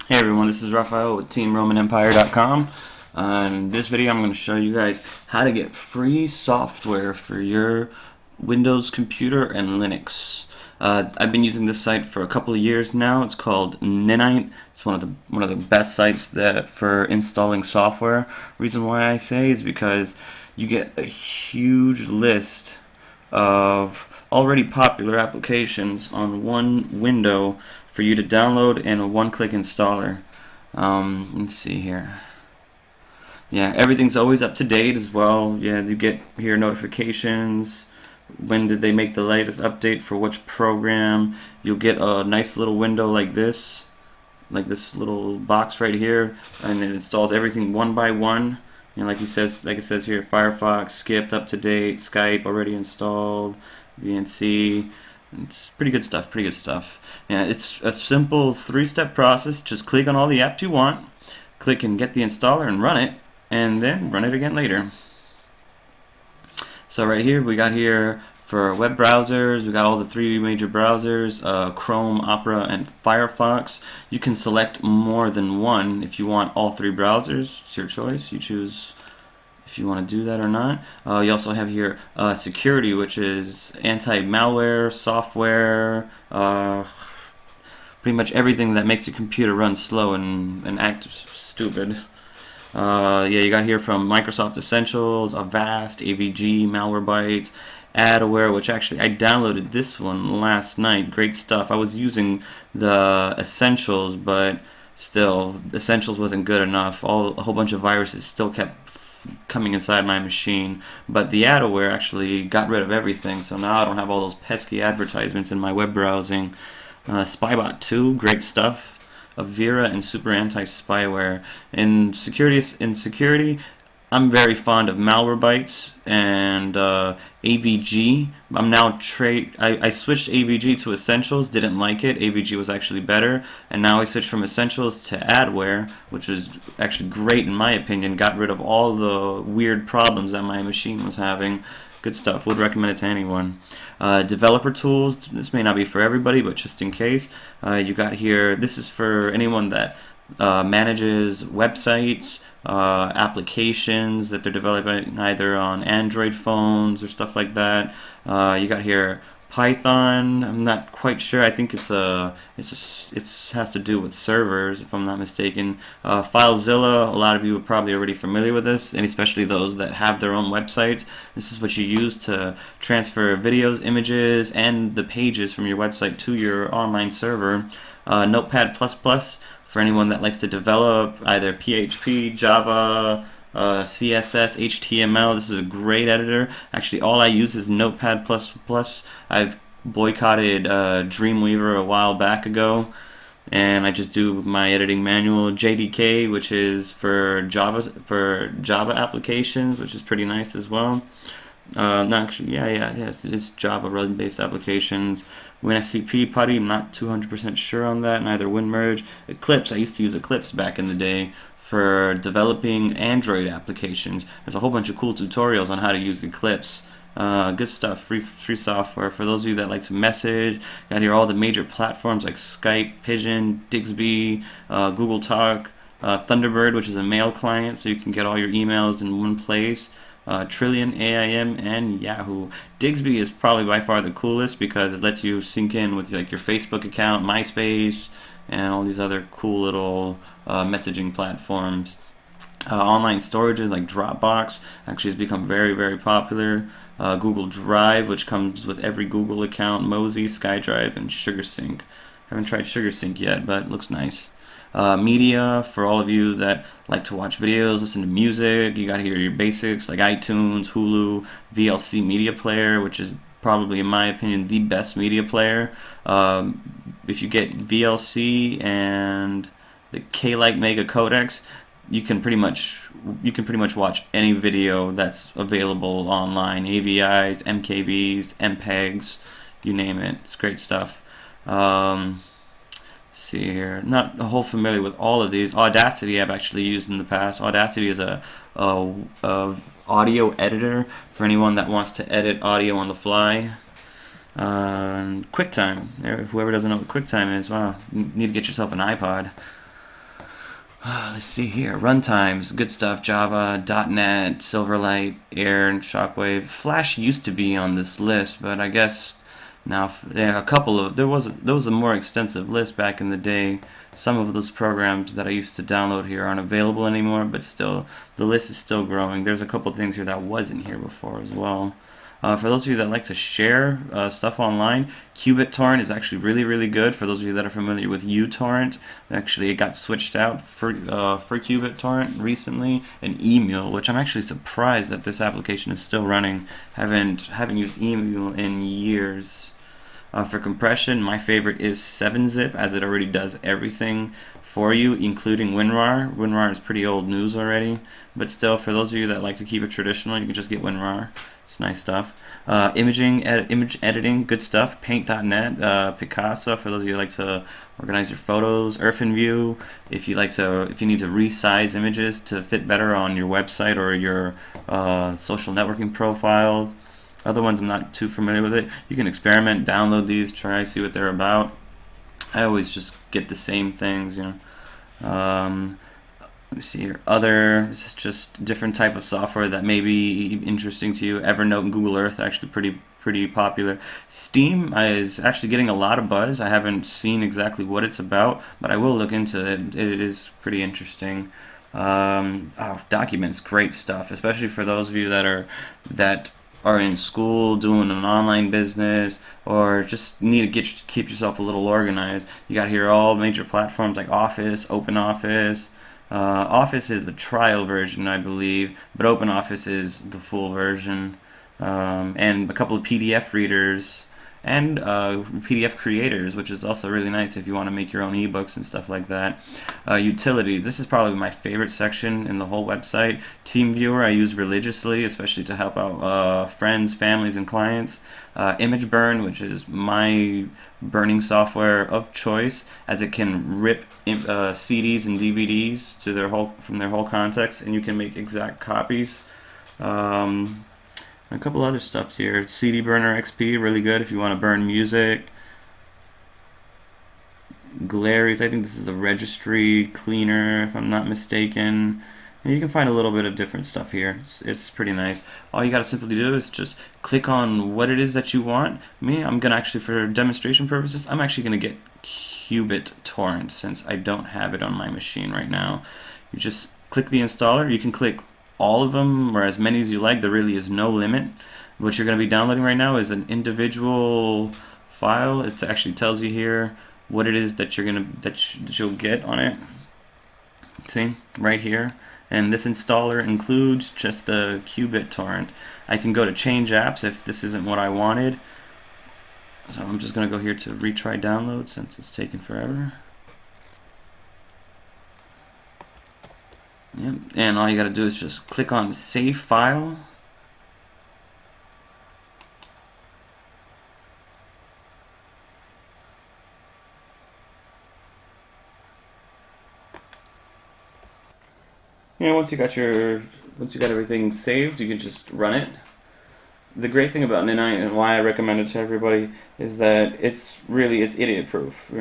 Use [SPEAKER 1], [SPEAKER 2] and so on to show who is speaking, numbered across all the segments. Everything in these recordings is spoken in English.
[SPEAKER 1] Hey everyone, this is Raphael with TeamRomanEmpire.com. In this video, I'm going to show you guys how to get free software for your Windows computer and Linux. I've been using this site for a couple of years now. It's called Ninite. It's one of the best sites for installing software. Reason why I say is because you get a huge list of already popular applications on one window for you to download and a one-click installer. Let's see here. Yeah, everything's always up to date as well. Yeah, you get here notifications. When did they make the latest update for which program? You'll get a nice little window like this little box right here, and it installs everything one by one. You know, like it says here, Firefox skipped, up to date, Skype already installed, VNC. It's pretty good stuff. Yeah, it's a simple three-step process. Just click on all the apps you want, click and get the installer and run it, and then run it again later. So right here, we got here for web browsers, we got all the three major browsers, Chrome, Opera, and Firefox. You can select more than one if you want all three browsers. It's your choice. You choose if you want to do that or not. You also have here security, which is anti-malware, software, pretty much everything that makes your computer run slow and act stupid. Yeah, you got here from Microsoft Essentials, Avast, AVG, Malwarebytes, Adware, which actually I downloaded this one last night. Great stuff. I was using the Essentials, but still, Essentials wasn't good enough. A whole bunch of viruses still kept coming inside my machine, but the Adware actually got rid of everything, so now I don't have all those pesky advertisements in my web browsing. Spybot 2, great stuff. Avira and super anti-spyware. In security, I'm very fond of Malwarebytes and AVG. I switched AVG to Essentials, didn't like it. AVG was actually better, and now I switched from Essentials to Adware, which is actually great in my opinion. Got rid of all the weird problems that my machine was having. Good stuff. Would recommend it to anyone. Developer tools. This may not be for everybody, but just in case, you got here. This is for anyone that manages websites, applications that they're developing either on Android phones or stuff like that. You got here Python. I'm not quite sure. I think it has to do with servers, if I'm not mistaken. Filezilla. A lot of you are probably already familiar with this, and especially those that have their own websites. This is what you use to transfer videos, images, and the pages from your website to your online server. Notepad++. For anyone that likes to develop either PHP, Java, CSS, HTML, this is a great editor. Actually, all I use is Notepad++. I've boycotted Dreamweaver a while back ago, and I just do my editing manual. JDK, which is for Java applications, which is pretty nice as well. It's Java run-based applications. WinSCP, Putty, I'm not 200% sure on that. Neither WinMerge. Eclipse, I used to use Eclipse back in the day for developing Android applications. There's a whole bunch of cool tutorials on how to use Eclipse. Good stuff, free software. For those of you that like to message, got here all the major platforms like Skype, Pigeon, Digsby, Google Talk, Thunderbird, which is a mail client, so you can get all your emails in one place. Trillion, AIM, and Yahoo. Digsby is probably by far the coolest because it lets you sync in with like your Facebook account, MySpace, and all these other cool little messaging platforms. Online storages like Dropbox actually has become very, very popular. Google Drive, which comes with every Google account, Mozy, SkyDrive, and SugarSync. Haven't tried SugarSync yet, but it looks nice. Media, for all of you that like to watch videos, listen to music, you got here your basics like iTunes, Hulu, VLC media player, which is probably, in my opinion, the best media player. If you get VLC and the K-Lite Mega Codecs, you can pretty much watch any video that's available online. AVIs, MKVs, MPEGs, you name it. It's great stuff. See here, not a whole familiar with all of these. Audacity I've actually used in the past. Audacity is a audio editor for anyone that wants to edit audio on the fly. Quicktime. Whoever doesn't know what Quicktime is, wow, you need to get yourself an iPod. Let's see here. Runtimes, good stuff. Java, .NET, Silverlight, Air, and Shockwave. Flash used to be on this list, but I guess now a couple of there was a more extensive list back in the day. Some of those programs that I used to download here aren't available anymore, but still, the list is still growing. There's a couple of things here that wasn't here before as well. For those of you that like to share stuff online, QBitTorrent is actually really, really good. For those of you that are familiar with uTorrent, actually it got switched out for QBitTorrent recently, and Email, which I'm actually surprised that this application is still running. Haven't used Email in years. For compression, my favorite is 7-zip, as it already does everything for you, including WinRAR. WinRAR is pretty old news already, but still, for those of you that like to keep it traditional, you can just get WinRAR. It's nice stuff. Image editing, good stuff. Paint.net, Picasso, for those of you who like to organize your photos. EarthenView, if you need to resize images to fit better on your website or your social networking profiles. Other ones I'm not too familiar with it. You can experiment, download these, try, see what they're about. I always just get the same things, you know. Let me see here. This is just different type of software that may be interesting to you. Evernote and Google Earth are actually pretty popular. Steam is actually getting a lot of buzz. I haven't seen exactly what it's about, but I will look into it. It is pretty interesting. Documents, great stuff, especially for those of you that are in school doing an online business or just need to keep yourself a little organized. You got here all major platforms like Office, OpenOffice. Office is a trial version, I believe, but OpenOffice is the full version. And a couple of PDF readers and PDF creators, which is also really nice if you want to make your own ebooks and stuff like that. Utilities. This is probably my favorite section in the whole website. Teamviewer I use religiously, especially to help out friends, families, and clients. ImageBurn, which is my burning software of choice, as it can rip CDs and DVDs from their whole context, and you can make exact copies. A couple other stuff here. CD Burner XP, really good if you want to burn music. Glaries, I think this is a registry cleaner, if I'm not mistaken. And you can find a little bit of different stuff here. It's pretty nice. All you gotta simply do is just click on what it is that you want. I'm gonna actually, for demonstration purposes, I'm actually gonna get QBitTorrent since I don't have it on my machine right now. You just click the installer. You can click all of them or as many as you like. There really is no limit. What you're going to be downloading right now is an individual file. It actually tells you here what it is that you'll get on it. See, right here. And this installer includes just the QBitTorrent. I can go to change apps if this isn't what I wanted. So I'm just going to go here to retry download since it's taken forever. Yep. And all you got to do is just click on Save File. Once you got everything saved, you can just run it. The great thing about Ninite and why I recommend it to everybody is that it's idiot proof.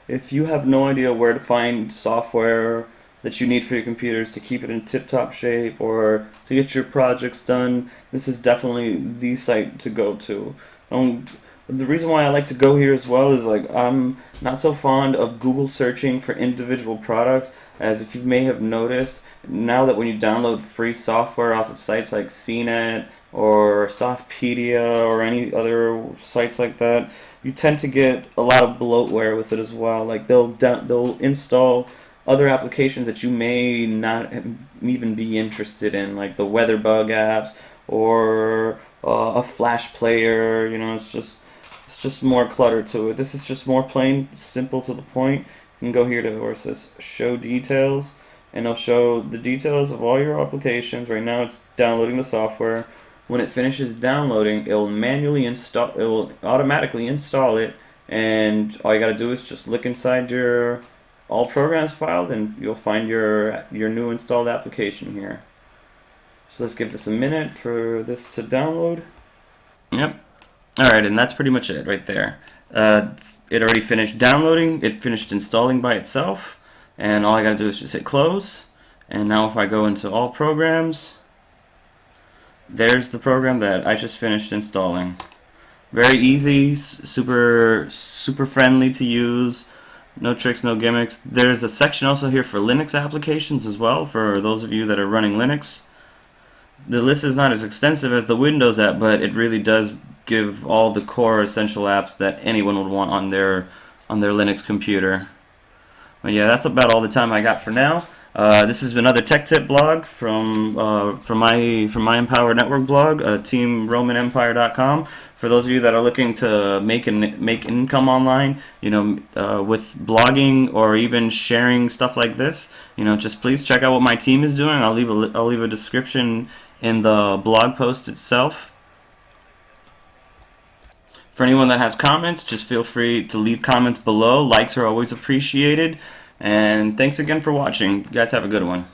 [SPEAKER 1] If you have no idea where to find software that you need for your computers to keep it in tip-top shape or to get your projects done, this is definitely the site to go to. The reason why I like to go here as well is I'm not so fond of Google searching for individual products, as if you may have noticed, now that when you download free software off of sites like CNET or Softpedia or any other sites like that, you tend to get a lot of bloatware with it as well. They'll install other applications that you may not even be interested in, like the WeatherBug apps or a Flash player. It's just more clutter to it. This is just more plain, simple, to the point. You can go here to where it says Show Details, and it'll show the details of all your applications. Right now it's downloading the software. When it finishes downloading, it will automatically install it, and all you gotta do is just look inside your All Programs file, and you'll find your new installed application here. So let's give this a minute for this to download. Yep. Alright, and that's pretty much it right there. It already finished downloading, it finished installing by itself. and all I got to do is just hit close. And now if I go into all programs, there's the program that I just finished installing. Very easy, super friendly to use. No tricks, no gimmicks. There's a section also here for Linux applications as well, for those of you that are running Linux. The list is not as extensive as the Windows app, but it really does give all the core essential apps that anyone would want on their Linux computer. But yeah, that's about all the time I got for now. This has been another Tech Tip blog from my Empower Network blog, TeamRomanEmpire.com. For those of you that are looking to make income online, with blogging or even sharing stuff like this, just please check out what my team is doing. I'll leave a description in the blog post itself. For anyone that has comments, just feel free to leave comments below. Likes are always appreciated. And thanks again for watching. You guys have a good one.